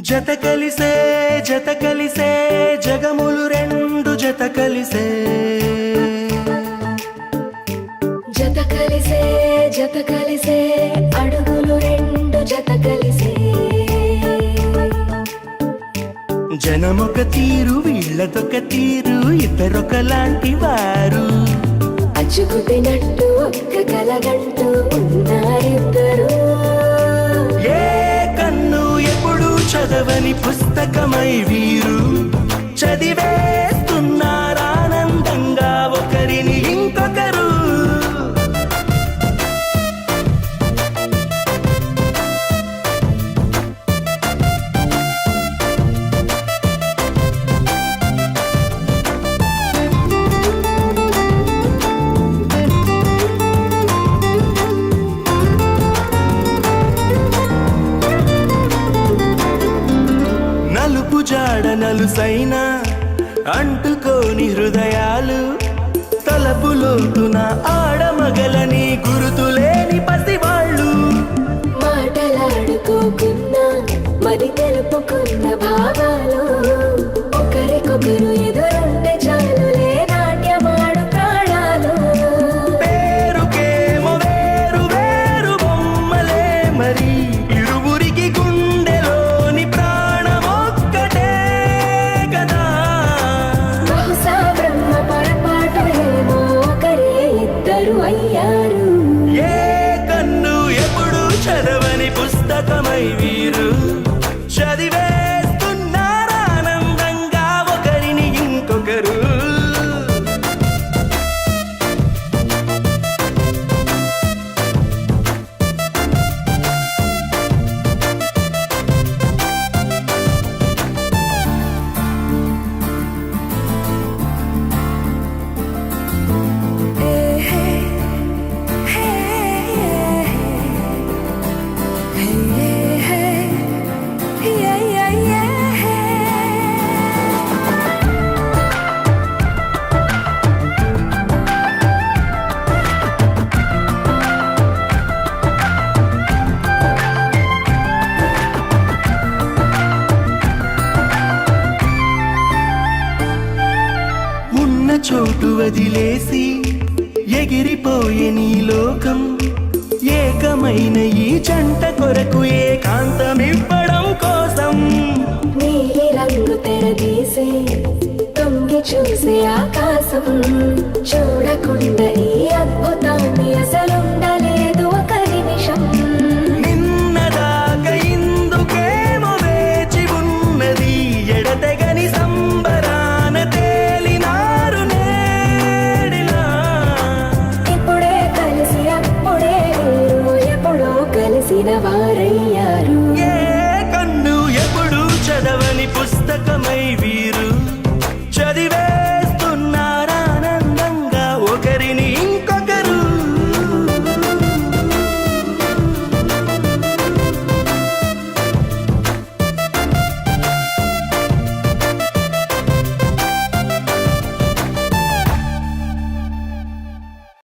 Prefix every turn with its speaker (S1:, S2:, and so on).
S1: జత కలిసే జగములు రెండు జత కలిసే అడుగులు రెండు జత కలిసే జనమొక తీరు వీళ్ళదొక తీరు ఇద్దరొకలాంటి వారు
S2: అచ్చుకుతినట్టు ఒక్క కలగంటూ ఉన్నారిద్దరు
S1: ఏ కన్ను ఎప్పుడు చదవని పుస్తకమై వీరు చదివేస్తున్నారానందంగా ఒకరిని ఇంకొకరు జాడ నలుసైన అంటుకోని హృదయాలు తలపులోతున ఆడమగలని గురుతులేని పసివాళ్ళు
S2: మాటలాడుకోకున్నా మరి తెలుపుకున్న భావాలు ఒకరికొకరు ఎదురుంటే చాలులే నాట్యమాడు ప్రాణాలు
S1: పేరుకేమో వేరు వేరు బొమ్మలే మరి ఇరువురికి గుండెలోని ప్రాణమొక్కటే కదా
S2: బహుశా బ్రహ్మ పొరపాటు ఏమో ఒకరే ఇద్దరు అయ్యారు
S1: ఏ కన్ను ఎప్పుడు చదవని పుస్తకమై వీరు చదివేస్తున్నారానందంగా ఒకరిని ఇంకొకరు చోటు వదిలేసి ఎగిరిపోయే నీ లోకం ఏకమైన ఈ జంట కొరకు ఏకాంతమివ్వడం కోసం
S2: నీలి రంగు తెరదీసే తొంగి చూసే ఆకాశం చూడకుండా ఈ అద్భుతాన్ని అసలుండలేదు ఒక నిమిషం
S1: నిన్నదాకా ఇందుకేమో వేచి ఉన్నది ఎడతెగని సంబరాన తేలినారు నేడిలా
S2: ఇప్పుడే కలిసి అప్పుడే ఎప్పుడో కలిసిన